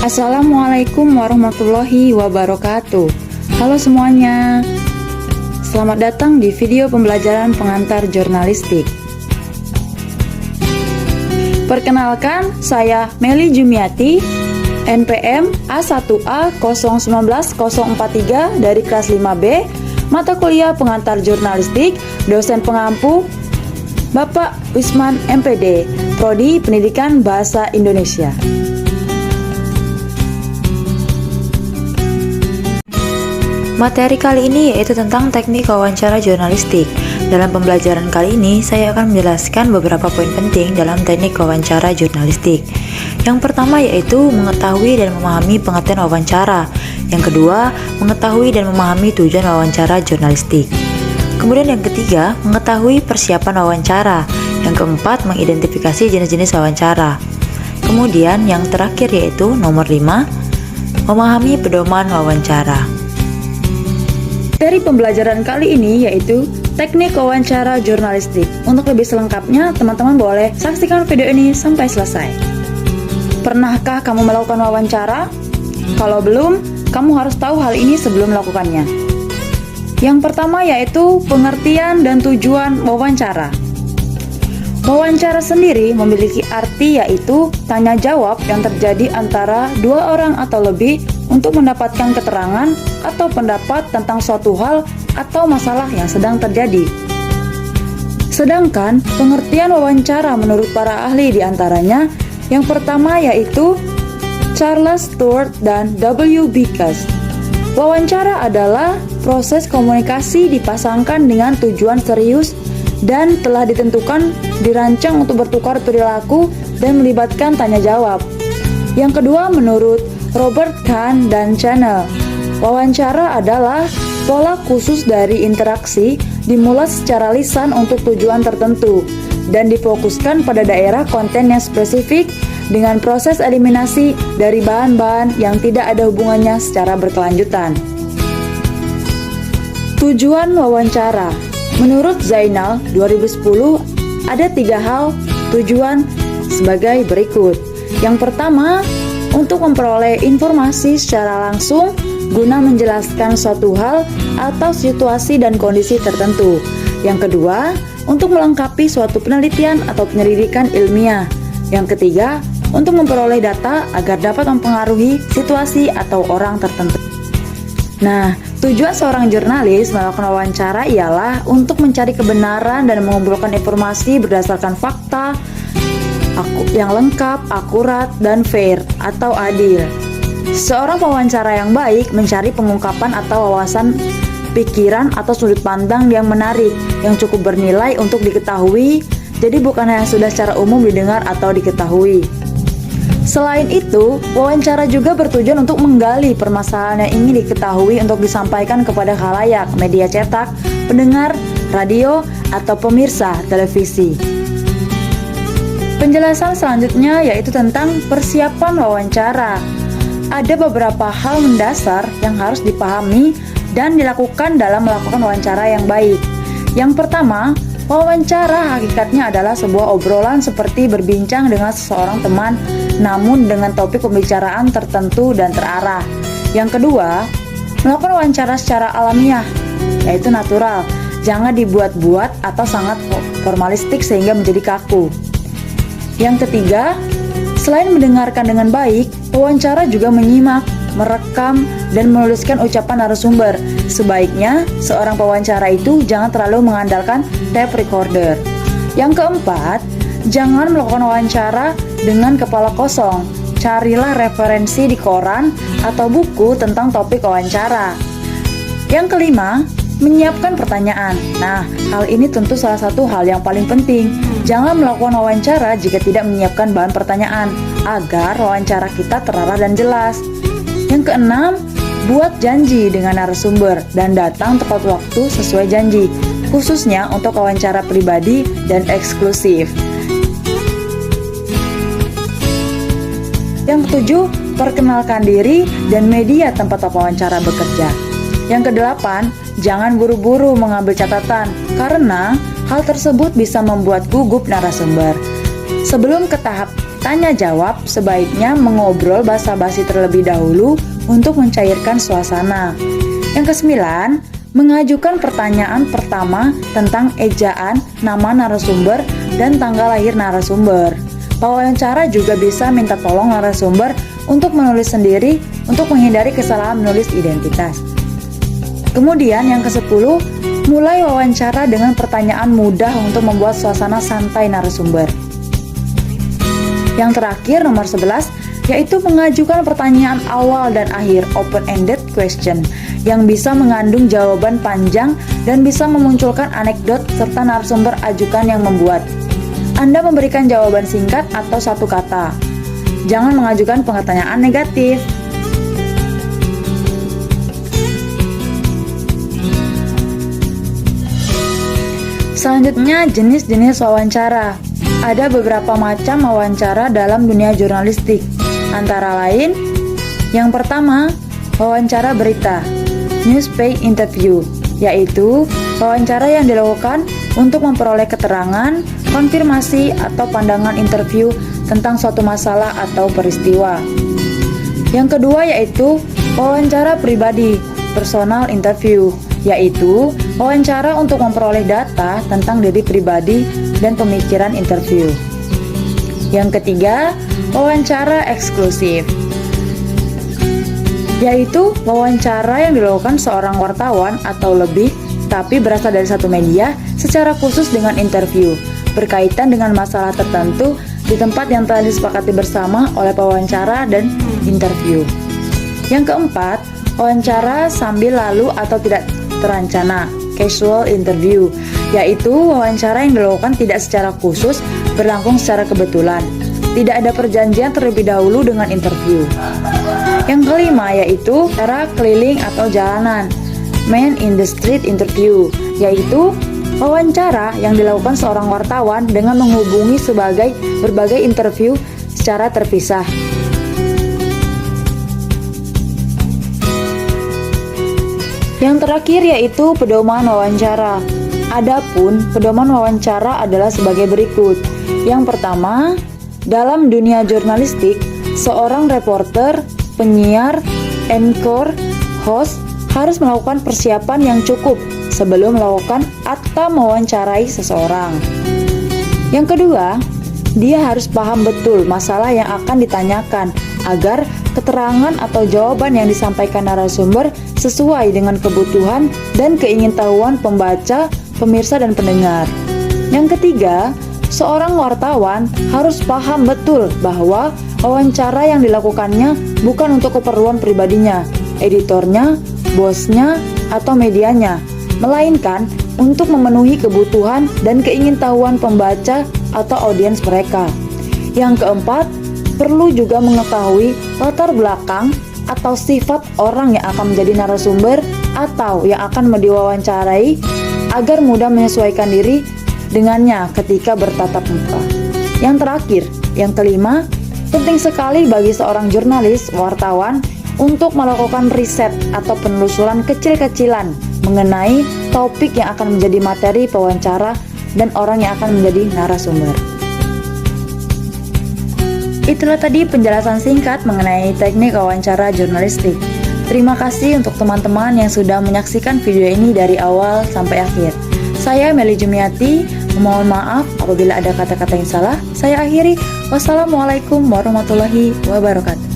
Assalamualaikum warahmatullahi wabarakatuh. Halo semuanya, selamat datang di video pembelajaran pengantar jurnalistik. Perkenalkan, saya Meli Jumiati, NPM A1A019043 dari kelas 5B, mata kuliah pengantar jurnalistik, dosen pengampu Bapak Wisman MPD, Prodi Pendidikan Bahasa Indonesia. Materi kali ini yaitu tentang teknik wawancara jurnalistik. Dalam pembelajaran kali ini, saya akan menjelaskan beberapa poin penting dalam teknik wawancara jurnalistik. Yang pertama yaitu mengetahui dan memahami pengertian wawancara. Yang kedua, mengetahui dan memahami tujuan wawancara jurnalistik. Kemudian yang ketiga, mengetahui persiapan wawancara. Yang keempat, mengidentifikasi jenis-jenis wawancara. Kemudian yang terakhir yaitu nomor 5, memahami pedoman wawancara. Dari pembelajaran kali ini yaitu teknik wawancara jurnalistik. Untuk lebih selengkapnya, teman-teman boleh saksikan video ini sampai selesai. Pernahkah kamu melakukan wawancara? Kalau belum, kamu harus tahu hal ini sebelum melakukannya. Yang pertama yaitu pengertian dan tujuan wawancara. Wawancara sendiri memiliki arti yaitu tanya jawab yang terjadi antara dua orang atau lebih untuk mendapatkan keterangan atau pendapat tentang suatu hal atau masalah yang sedang terjadi. Sedangkan pengertian wawancara menurut para ahli diantaranya, yang pertama yaitu Charles Stewart dan W.B. Cass. Wawancara adalah proses komunikasi dipasangkan dengan tujuan serius dan telah ditentukan, dirancang untuk bertukar perilaku dan melibatkan tanya jawab. Yang kedua menurut Robert Kahn dan Channel, wawancara adalah pola khusus dari interaksi dimulai secara lisan untuk tujuan tertentu dan difokuskan pada daerah konten yang spesifik dengan proses eliminasi dari bahan-bahan yang tidak ada hubungannya secara berkelanjutan. Tujuan wawancara. Menurut Zainal 2010 ada 3 hal tujuan sebagai berikut. Yang pertama, untuk memperoleh informasi secara langsung guna menjelaskan suatu hal atau situasi dan kondisi tertentu. Yang kedua, untuk melengkapi suatu penelitian atau penyelidikan ilmiah. Yang ketiga, untuk memperoleh data agar dapat mempengaruhi situasi atau orang tertentu. Nah, tujuan seorang jurnalis melakukan wawancara ialah untuk mencari kebenaran dan mengumpulkan informasi berdasarkan fakta yang lengkap, akurat, dan fair atau adil. Seorang pewawancara yang baik mencari pengungkapan atau wawasan pikiran atau sudut pandang yang menarik, yang cukup bernilai untuk diketahui, jadi bukan yang sudah secara umum didengar atau diketahui. Selain itu, wawancara juga bertujuan untuk menggali permasalahan yang ingin diketahui untuk disampaikan kepada khalayak, media cetak, pendengar, radio, atau pemirsa televisi. Penjelasan selanjutnya yaitu tentang persiapan wawancara. Ada beberapa hal mendasar yang harus dipahami dan dilakukan dalam melakukan wawancara yang baik. Yang pertama, wawancara hakikatnya adalah sebuah obrolan seperti berbincang dengan seseorang teman, namun dengan topik pembicaraan tertentu dan terarah. Yang kedua, melakukan wawancara secara alamiah, yaitu natural. Jangan dibuat-buat atau sangat formalistik sehingga menjadi kaku. Yang ketiga, selain mendengarkan dengan baik, wawancara juga menyimak, merekam, dan menuliskan ucapan narasumber. Sebaiknya, seorang pewawancara itu jangan terlalu mengandalkan tape recorder. Yang keempat, jangan melakukan wawancara dengan kepala kosong. Carilah referensi di koran atau buku tentang topik wawancara. Yang kelima, menyiapkan pertanyaan. Nah, hal ini tentu salah satu hal yang paling penting. Jangan melakukan wawancara jika tidak menyiapkan bahan pertanyaan, agar wawancara kita terarah dan jelas. Yang keenam, buat janji dengan narasumber dan datang tepat waktu sesuai janji, khususnya untuk wawancara pribadi dan eksklusif. Yang ketujuh, perkenalkan diri dan media tempat wawancara bekerja. Yang kedelapan, jangan buru-buru mengambil catatan, karena hal tersebut bisa membuat gugup narasumber. Sebelum ke tahap tanya jawab sebaiknya mengobrol basa-basi terlebih dahulu untuk mencairkan suasana. Yang kesembilan, mengajukan pertanyaan pertama tentang ejaan, nama narasumber, dan tanggal lahir narasumber. Pewawancara juga bisa minta tolong narasumber untuk menulis sendiri untuk menghindari kesalahan menulis identitas. Kemudian yang ke-10, mulai wawancara dengan pertanyaan mudah untuk membuat suasana santai narasumber. Yang terakhir nomor 11, yaitu mengajukan pertanyaan awal dan akhir open-ended question yang bisa mengandung jawaban panjang dan bisa memunculkan anekdot serta narasumber ajukan yang membuat. Anda memberikan jawaban singkat atau satu kata. Jangan mengajukan pertanyaan negatif. Selanjutnya, jenis-jenis wawancara. Ada beberapa macam wawancara dalam dunia jurnalistik. Antara lain, yang pertama, wawancara berita, news pay interview, yaitu wawancara yang dilakukan untuk memperoleh keterangan, konfirmasi, atau pandangan interview tentang suatu masalah atau peristiwa. Yang kedua yaitu wawancara pribadi, personal interview, yaitu wawancara untuk memperoleh data tentang diri pribadi dan pemikiran interview. Yang ketiga, wawancara eksklusif, yaitu wawancara yang dilakukan seorang wartawan atau lebih tapi berasal dari satu media secara khusus dengan interview berkaitan dengan masalah tertentu di tempat yang telah disepakati bersama oleh pewawancara dan interview. Yang keempat, wawancara sambil lalu atau tidak terencana, casual interview, yaitu wawancara yang dilakukan tidak secara khusus, berlangsung secara kebetulan. Tidak ada perjanjian terlebih dahulu dengan interview. Yang kelima yaitu cara keliling atau jalanan, man in the street interview, yaitu wawancara yang dilakukan seorang wartawan dengan menghubungi berbagai interview secara terpisah. Yang terakhir yaitu pedoman wawancara. Adapun pedoman wawancara adalah sebagai berikut. Yang pertama, dalam dunia jurnalistik, seorang reporter, penyiar, anchor, host harus melakukan persiapan yang cukup sebelum melakukan atau mewawancarai seseorang. Yang kedua, dia harus paham betul masalah yang akan ditanyakan agar keterangan atau jawaban yang disampaikan narasumber sesuai dengan kebutuhan dan keingintahuan pembaca, pemirsa, dan pendengar. Yang ketiga, seorang wartawan harus paham betul bahwa wawancara yang dilakukannya bukan untuk keperluan pribadinya, editornya, bosnya, atau medianya, melainkan untuk memenuhi kebutuhan dan keingintahuan pembaca atau audiens mereka. Yang keempat, perlu juga mengetahui latar belakang atau sifat orang yang akan menjadi narasumber atau yang akan diwawancarai agar mudah menyesuaikan diri dengannya ketika bertatap muka. Yang terakhir, yang kelima, penting sekali bagi seorang jurnalis, wartawan untuk melakukan riset atau penelusuran kecil-kecilan mengenai topik yang akan menjadi materi pewawancara dan orang yang akan menjadi narasumber. Itulah tadi penjelasan singkat mengenai teknik wawancara jurnalistik. Terima kasih untuk teman-teman yang sudah menyaksikan video ini dari awal sampai akhir. Saya Meli Jumiati, mohon maaf apabila ada kata-kata yang salah. Saya akhiri. Wassalamualaikum warahmatullahi wabarakatuh.